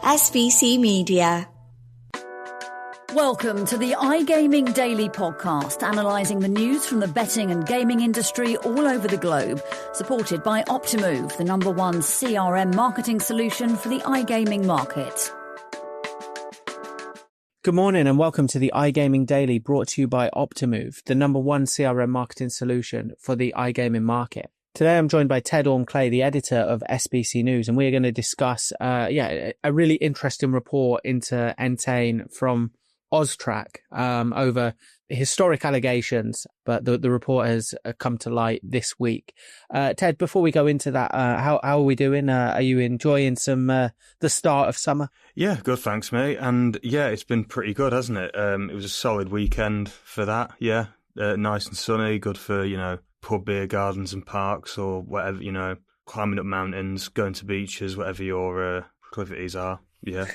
SBC Media. Welcome to the iGaming Daily Podcast, analysing the news from the betting and gaming industry all over the globe, supported by Optimove, the #1 CRM marketing solution for the iGaming market. Good morning and welcome to the iGaming Daily, brought to you by Optimove, the #1 CRM marketing solution for the iGaming market. Today I'm joined by Ted Orme-Claye, the editor of SBC News, and we're going to discuss a really interesting report into Entain from Austrac over historic allegations, but the report has come to light this week. Ted, before we go into that, how are we doing? Are you enjoying the start of summer? Yeah, good, thanks, mate. And yeah, it's been pretty good, hasn't it? It was a solid weekend for that. Yeah, nice and sunny, good for, pub beer gardens and parks or whatever, climbing up mountains, going to beaches, whatever your proclivities are. Yeah.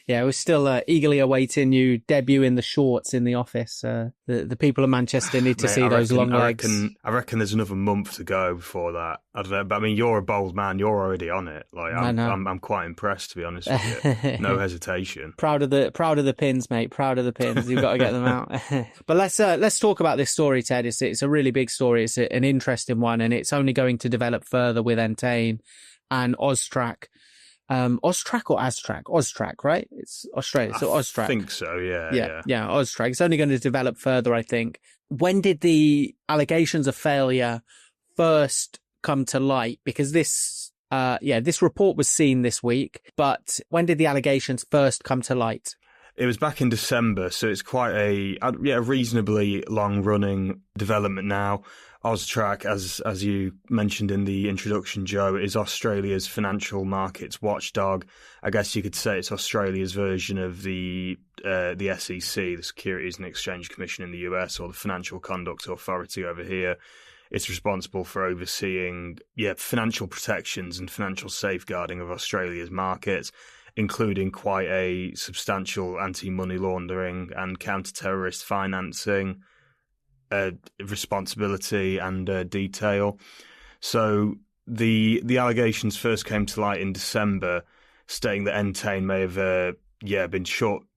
Yeah, we're still eagerly awaiting you debuting the shorts in the office. The people of Manchester need to see those long legs. I reckon there's another month to go before that. I don't know, but I mean, you're a bold man. You're already on it. Like, I'm quite impressed, to be honest with you. No hesitation. Proud of the pins, mate. Proud of the pins. You've got to get them out. But let's talk about this story, Ted. It's a really big story. It's an interesting one, and it's only going to develop further with Entain and Austrac. Austrac or Austrac? Austrac, right? It's Australia, so Austrac. I think so, yeah. Yeah, Austrac. It's only going to develop further, I think. When did the allegations of failure first come to light? Because this report was seen this week, but when did the allegations first come to light? It was back in December, so it's quite a reasonably long-running development now. Austrac, as you mentioned in the introduction, Joe, is Australia's financial markets watchdog. I guess you could say it's Australia's version of the SEC, the Securities and Exchange Commission in the US, or the Financial Conduct Authority over here. It's responsible for overseeing financial protections and financial safeguarding of Australia's markets, including quite a substantial anti-money laundering and counter-terrorist financing responsibility and detail. So the allegations first came to light in December, stating that Entain may have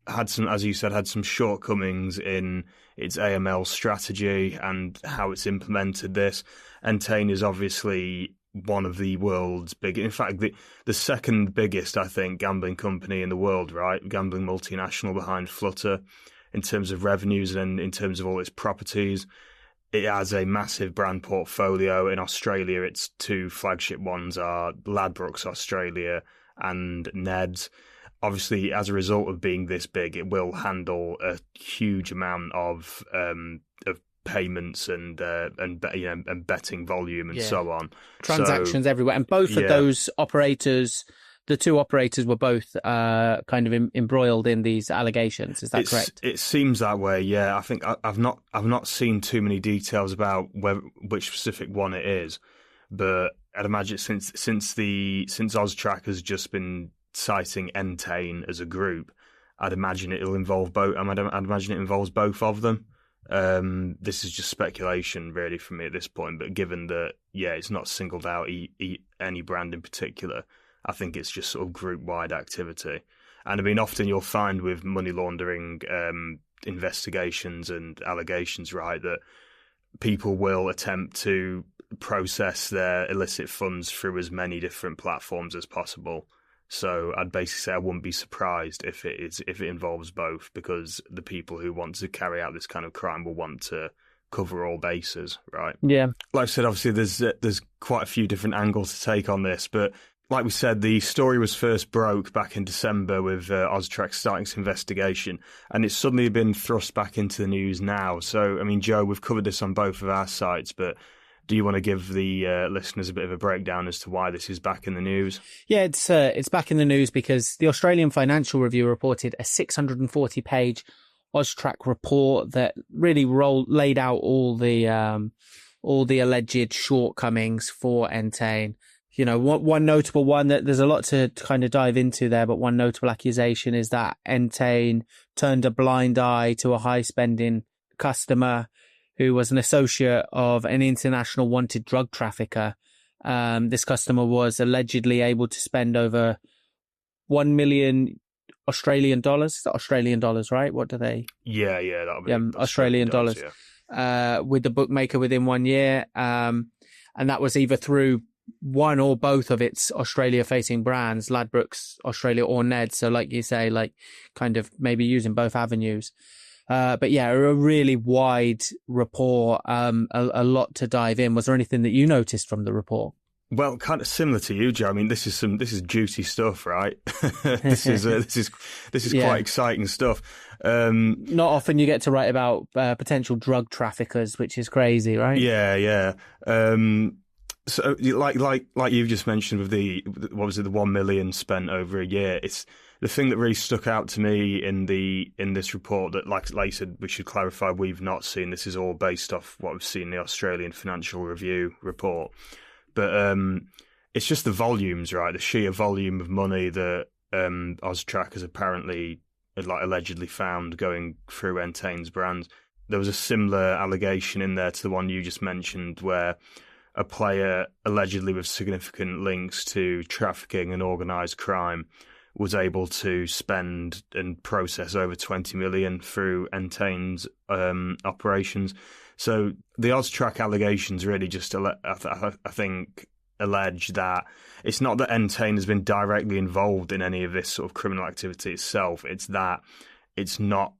had some shortcomings in its AML strategy and how it's implemented this. Entain is obviously one of the world's biggest, in fact, the second biggest, I think, gambling company in the world, right? Gambling multinational behind Flutter in terms of revenues and in terms of all its properties. It has a massive brand portfolio. In Australia, its two flagship ones are Ladbrokes Australia and Neds. Obviously, as a result of being this big, it will handle a huge amount of payments and betting volume and so on. Transactions everywhere. And both of those operators, the two operators, were both kind of embroiled in these allegations. Is that correct? It seems that way, yeah. I think I've not seen too many details about which specific one it is, but I'd imagine since Austrac has just been citing Entain as a group, I'd imagine it'll involve both. I'd imagine it involves both of them. This is just speculation, really, for me at this point. But given that, it's not singled out any brand in particular, I think it's just sort of group-wide activity. And I mean, often you'll find with money laundering investigations and allegations, right, that people will attempt to process their illicit funds through as many different platforms as possible. So I'd basically say I wouldn't be surprised if it involves both, because the people who want to carry out this kind of crime will want to cover all bases, right? Yeah. Like I said, obviously there's quite a few different angles to take on this, but like we said, the story was first broke back in December with Austrac starting its investigation, and it's suddenly been thrust back into the news now. So, I mean, Joe, we've covered this on both of our sites, but do you want to give the listeners a bit of a breakdown as to why this is back in the news? Yeah, it's back in the news because the Australian Financial Review reported a 640-page Austrac report that really laid out all the alleged shortcomings for Entain. One notable one that there's a lot to kind of dive into there, but one notable accusation is that Entain turned a blind eye to a high-spending customer who was an associate of an international wanted drug trafficker. This customer was allegedly able to spend over 1 million Australian dollars. Is that Australian dollars, right? What do they? Yeah, that'll be Australian dollars. Yeah. With the bookmaker within 1 year, and that was either through one or both of its Australia-facing brands, Ladbrokes Australia or Ned. So, like you say, like kind of maybe using both avenues. But yeah, a really wide report, a lot to dive in. Was there anything that you noticed from the report? Well, kind of similar to you, Joe. I mean, this is juicy stuff, right? This is quite exciting stuff. Not often you get to write about potential drug traffickers, which is crazy, right? Yeah. So, like you've just mentioned with the 1 million spent over a year. It's the thing that really stuck out to me in this report that, like you said, we should clarify we've not seen. This is all based off what we've seen in the Australian Financial Review report. But it's just the volumes, right? The sheer volume of money that Austrac has apparently, allegedly found going through Entain's brands. There was a similar allegation in there to the one you just mentioned, where a player allegedly with significant links to trafficking and organised crime was able to spend and process over 20 million through Entain's operations. So the Austrac allegations really just, I think, allege that it's not that Entain has been directly involved in any of this sort of criminal activity itself. It's that it's not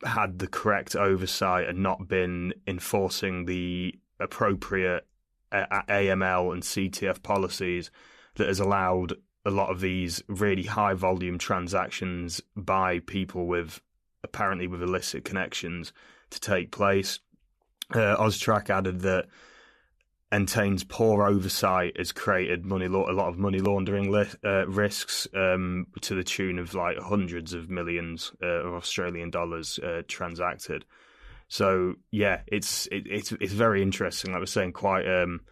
had the correct oversight and not been enforcing the appropriate AML and CTF policies that has allowed a lot of these really high volume transactions by people apparently with illicit connections to take place. Austrac added that Entain's poor oversight has created a lot of money laundering risks to the tune of like hundreds of millions of Australian dollars transacted. So yeah, it's very interesting. Like I was saying, quite out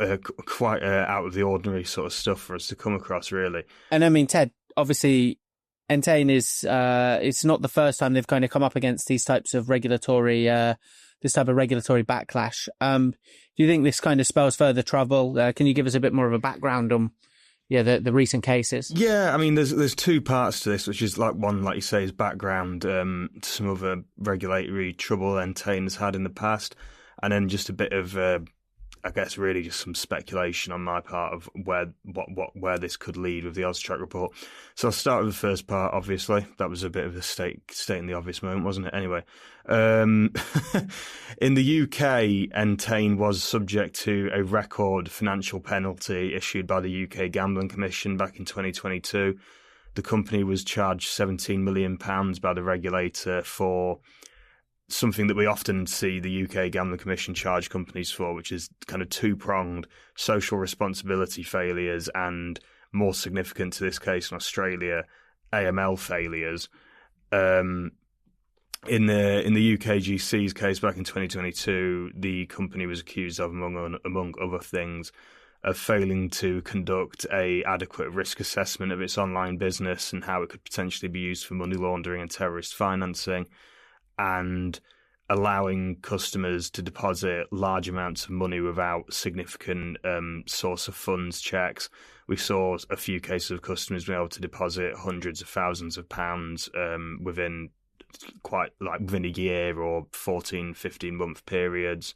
of the ordinary sort of stuff for us to come across, really. And I mean, Ted, obviously, Entain is it's not the first time they've kind of come up against these types of regulatory backlash. Do you think this kind of spells further trouble? Can you give us a bit more of a background on the recent cases? Yeah, I mean, there's two parts to this, which is like one, like you say, is background to some other regulatory trouble Entain has had in the past, and then just a bit of I guess really just some speculation on my part of where this could lead with the Austrac report. So I'll start with the first part. Obviously, that was a bit of a stating the obvious moment, wasn't it? Anyway, in the UK, Entain was subject to a record financial penalty issued by the UK Gambling Commission back in 2022. The company was charged £17 million by the regulator for something that we often see the UK Gambling Commission charge companies for, which is kind of two-pronged social responsibility failures and, more significant to this case in Australia, AML failures. In the UKGC's case back in 2022, the company was accused of, among other things, of failing to conduct a adequate risk assessment of its online business and how it could potentially be used for money laundering and terrorist financing, and allowing customers to deposit large amounts of money without significant source of funds checks. We saw a few cases of customers being able to deposit hundreds of thousands of pounds within a year or 14, 15-month periods,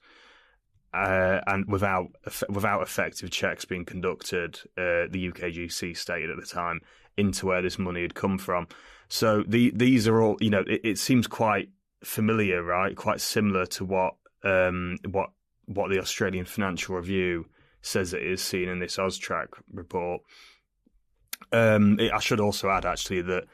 and without effective checks being conducted, the UKGC stated at the time, into where this money had come from. So these are all, it seems quite familiar, right? Quite similar to what the Australian Financial Review says it is seen in this Austrac report. I should also add, actually, that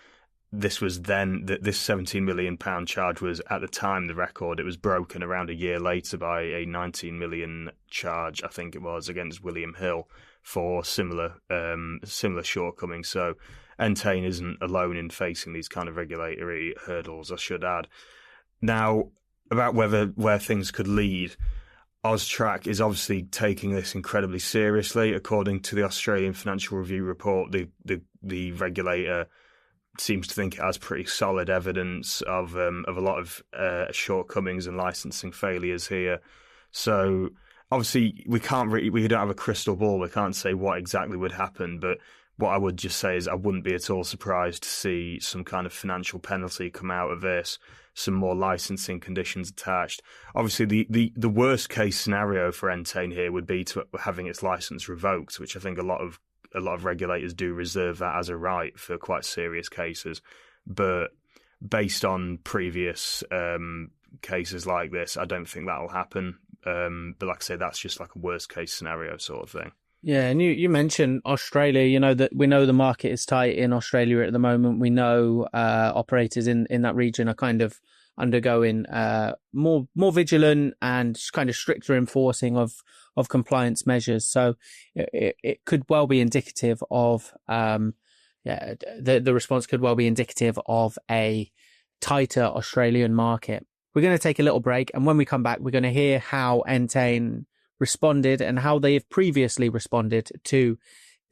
this £17 million charge was, at the time, the record. It was broken around a year later by a 19 million charge, I think it was, against William Hill for similar shortcomings. So Entain isn't alone in facing these kind of regulatory hurdles, I should add. Now, about where things could lead, Austrac is obviously taking this incredibly seriously. According to the Australian Financial Review report, the regulator seems to think it has pretty solid evidence of a lot of shortcomings and licensing failures here. So obviously we don't have a crystal ball. We can't say what exactly would happen, but what I would just say is I wouldn't be at all surprised to see some kind of financial penalty come out of this, some more licensing conditions attached. Obviously, the worst case scenario for Entain here would be to having its license revoked, which I think a lot of regulators do reserve that as a right for quite serious cases. But based on previous cases like this, I don't think that'll happen. But like I say, that's just like a worst case scenario sort of thing. Yeah, and you mentioned Australia. You know that we know the market is tight in Australia at the moment. We know operators in that region are kind of undergoing more vigilant and kind of stricter enforcing of compliance measures. So it could well be indicative of the response could well be indicative of a tighter Australian market. We're going to take a little break, and when we come back, we're going to hear how Entain responded and how they have previously responded to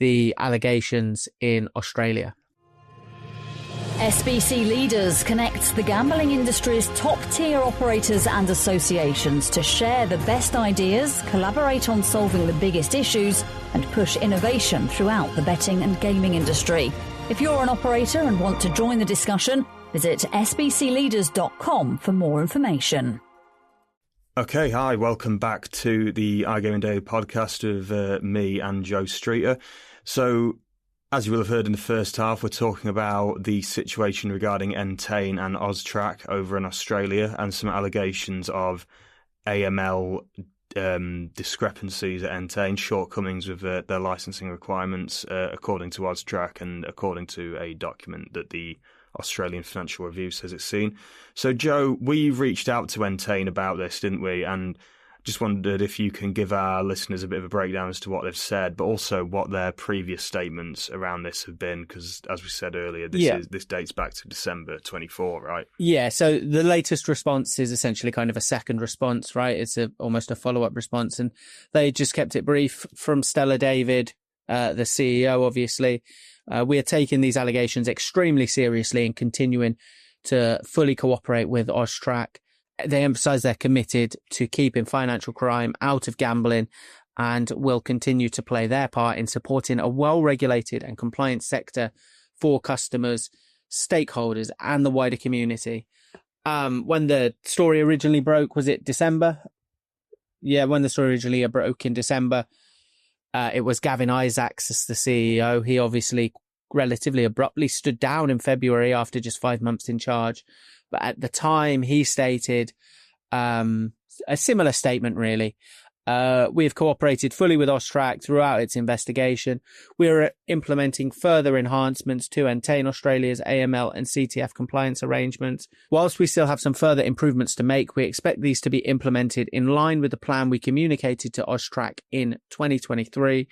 the allegations in Australia. SBC Leaders connects the gambling industry's top-tier operators and associations to share the best ideas, collaborate on solving the biggest issues, and push innovation throughout the betting and gaming industry. If you're an operator and want to join the discussion, visit sbcleaders.com for more information. Okay, hi, welcome back to the iGaming Daily podcast of me and Joe Streeter. So, as you will have heard in the first half, we're talking about the situation regarding Entain and Austrac over in Australia and some allegations of AML discrepancies at Entain, shortcomings with their licensing requirements, according to Austrac and according to a document that the Australian Financial Review says it's seen. So, Joe, we reached out to Entain about this, didn't we? And just wondered if you can give our listeners a bit of a breakdown as to what they've said, but also what their previous statements around this have been, because, as we said earlier, this dates back to December 24, right? Yeah, so the latest response is essentially kind of a second response, right? It's almost a follow-up response, and they just kept it brief. From Stella David, the CEO, obviously, we are taking these allegations extremely seriously and continuing to fully cooperate with Austrac. They emphasise they're committed to keeping financial crime out of gambling and will continue to play their part in supporting a well-regulated and compliant sector for customers, stakeholders, and the wider community. When the story originally broke, was it December? Yeah, when the story originally broke in December, it was Gavin Isaacs as the CEO. He obviously relatively abruptly stood down in February after just 5 months in charge. But at the time, he stated a similar statement, really. We have cooperated fully with Austrac throughout its investigation. We are implementing further enhancements to Entain Australia's AML and CTF compliance arrangements. Whilst we still have some further improvements to make, we expect these to be implemented in line with the plan we communicated to Austrac in 2023,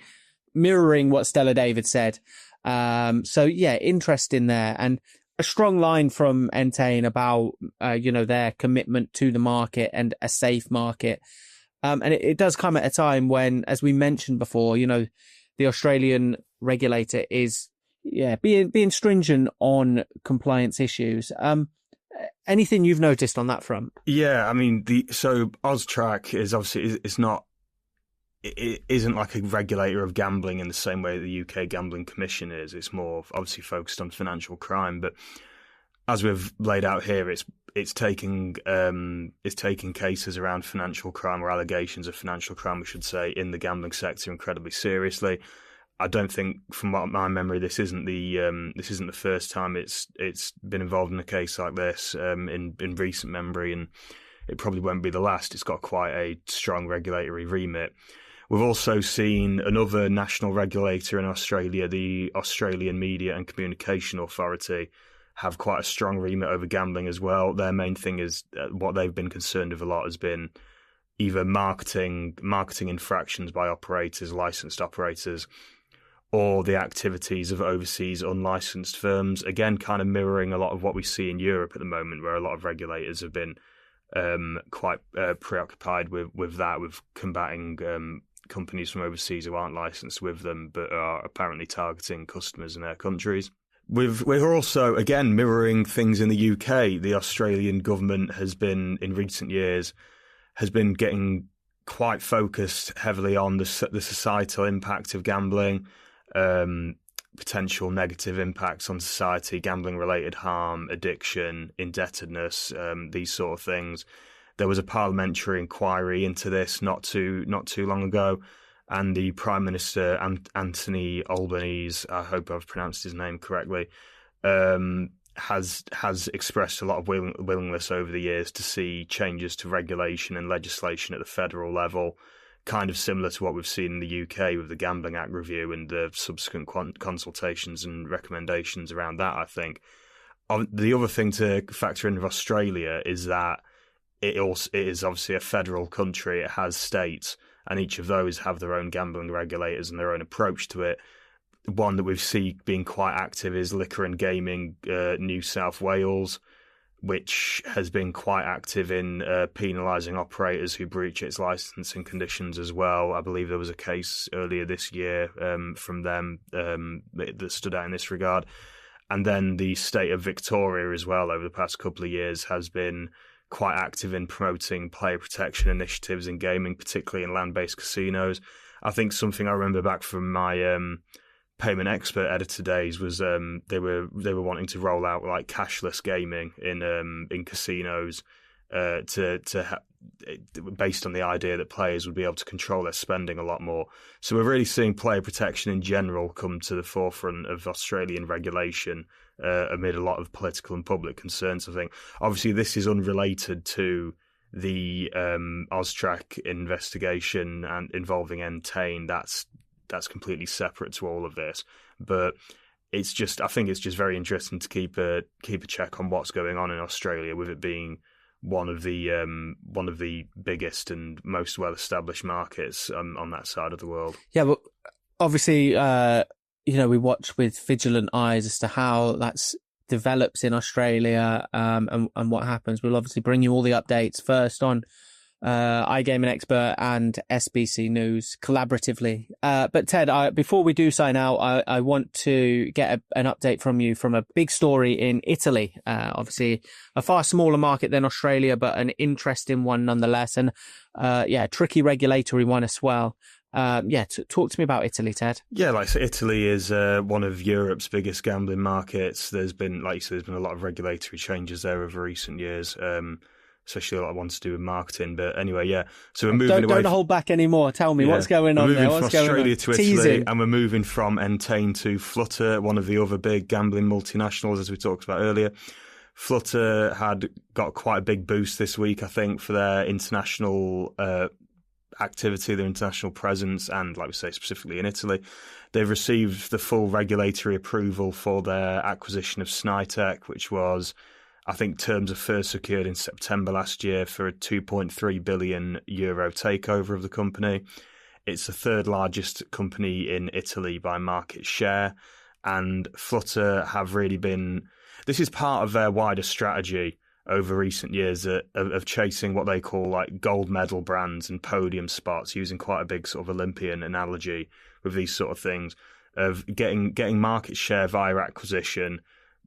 mirroring what Stella David said. So, yeah, interest in there. And a strong line from Entain about, their commitment to the market and a safe market. And it does come at a time when, as we mentioned before, the Australian regulator is, being stringent on compliance issues. Anything you've noticed on that front? Yeah, I mean, so Austrac is obviously, it isn't like a regulator of gambling in the same way the UK Gambling Commission is. It's more obviously focused on financial crime. But as we've laid out here, it's taking cases around financial crime, or allegations of financial crime, we should say, in the gambling sector incredibly seriously. I don't think, from my memory, this isn't the first time it's been involved in a case like this in recent memory, and it probably won't be the last. It's got quite a strong regulatory remit. We've also seen another national regulator in Australia, the Australian Media and Communication Authority, have quite a strong remit over gambling as well. Their main thing is what they've been concerned with a lot has been either marketing infractions by operators, licensed operators, or the activities of overseas unlicensed firms. Again, kind of mirroring a lot of what we see in Europe at the moment, where a lot of regulators have been quite preoccupied with combating companies from overseas who aren't licensed with them but are apparently targeting customers in their countries. We're also, again, mirroring things in the UK. The Australian government has been, in recent years, getting quite focused heavily on the societal impact of gambling, potential negative impacts on society, gambling-related harm, addiction, indebtedness, these sort of things. There was a parliamentary inquiry into this not too long ago, and the Prime Minister, Anthony Albanese, I hope I've pronounced his name correctly, has expressed a lot of willingness over the years to see changes to regulation and legislation at the federal level, kind of similar to what we've seen in the UK with the Gambling Act review and the subsequent consultations and recommendations around that, I think. The other thing to factor in with Australia is that it is obviously a federal country. It has states, and each of those have their own gambling regulators and their own approach to it. One that we've seen being quite active is Liquor and Gaming New South Wales, which has been quite active in penalising operators who breach its licensing conditions as well. I believe there was a case earlier this year from them that stood out in this regard. And then the state of Victoria as well, over the past couple of years, has been quite active in promoting player protection initiatives in gaming, particularly in land-based casinos. I think something I remember back from my payment expert editor days was they were wanting to roll out like cashless gaming in casinos based on the idea that players would be able to control their spending a lot more. So we're really seeing player protection in general come to the forefront of Australian regulation amid a lot of political and public concerns, I think. Obviously, this is unrelated to the Austrac investigation and involving Entain. That's completely separate to all of this, but I think it's just very interesting to keep a check on what's going on in Australia, with it being one of the biggest and most well established markets on that side of the world. Yeah, well, obviously, we watch with vigilant eyes as to how that's develops in Australia and what happens. We'll obviously bring you all the updates first on iGaming Expert and SBC News collaboratively. But Ted, before we do sign out, I want to get an update from you from a big story in Italy. Obviously, a far smaller market than Australia, but an interesting one nonetheless, and a tricky regulatory one as well. Talk to me about Italy, Ted. Yeah, like I said, Italy is one of Europe's biggest gambling markets. There's been, like you said, there's been a lot of regulatory changes there over recent years. Especially a lot of ones to do with marketing. But anyway, yeah. So we're moving away. Don't hold back anymore. Tell me what's going on there. What's going on? We're moving from Australia to Italy, and we're moving from Entain to Flutter, one of the other big gambling multinationals, as we talked about earlier. Flutter had got quite a big boost this week, I think, for their international activity, their international presence, and, like we say, specifically in Italy. They've received the full regulatory approval for their acquisition of Snaitech, which was, I think, terms are first secured in September last year for a €2.3 billion takeover of the company. It's the third largest company in Italy by market share, and Flutter have really been... This is part of their wider strategy over recent years of chasing what they call like gold medal brands and podium spots, using quite a big sort of Olympian analogy with these sort of things, of getting market share via acquisition,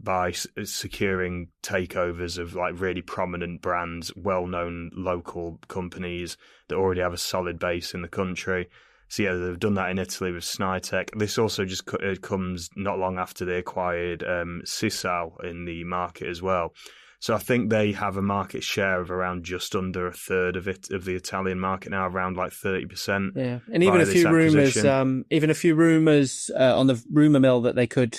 by securing takeovers of like really prominent brands, well-known local companies that already have a solid base in the country. So yeah, they've done that in Italy with Snaitech. This also just comes not long after they acquired Sisal in the market as well. So I think they have a market share of around just under a third of the Italian market now, around like 30%. Yeah, and even a few rumours on the rumour mill that they could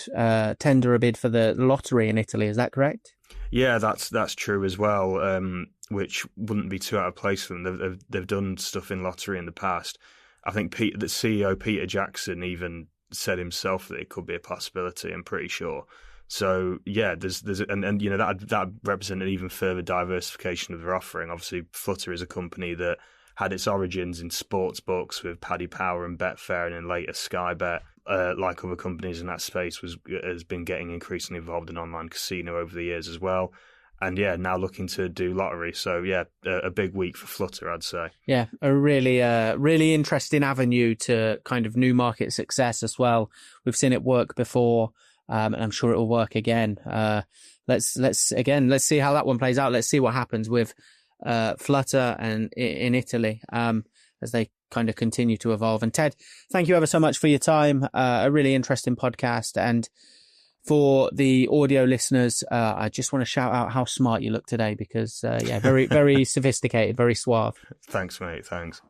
tender a bid for the lottery in Italy. Is that correct? Yeah, that's true as well. Which wouldn't be too out of place for them. They've done stuff in lottery in the past. I think the CEO Peter Jackson even said himself that it could be a possibility. I'm pretty sure. So yeah, there's and that represented even further diversification of their offering. Obviously, Flutter is a company that had its origins in sports books with Paddy Power and Betfair, and then later Sky Bet. Like other companies in that space, has been getting increasingly involved in online casino over the years as well. And yeah, now looking to do lottery. So yeah, a big week for Flutter, I'd say. Yeah, a really interesting avenue to kind of new market success as well. We've seen it work before. And I'm sure it will work again. Let's see how that one plays out. Let's see what happens with Flutter and in Italy. And as they kind of continue to evolve. And Ted, thank you ever so much for your time. A really interesting podcast. And for the audio listeners, I just want to shout out how smart you look today because, very, very sophisticated, very suave. Thanks, mate. Thanks.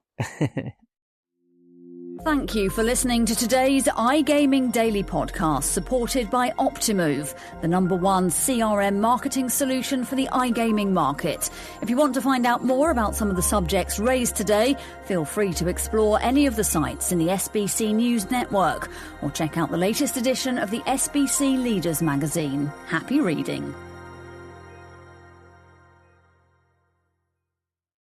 Thank you for listening to today's iGaming Daily podcast, supported by Optimove, the #1 CRM marketing solution for the iGaming market. If you want to find out more about some of the subjects raised today, feel free to explore any of the sites in the SBC News network or check out the latest edition of the SBC Leaders magazine. Happy reading.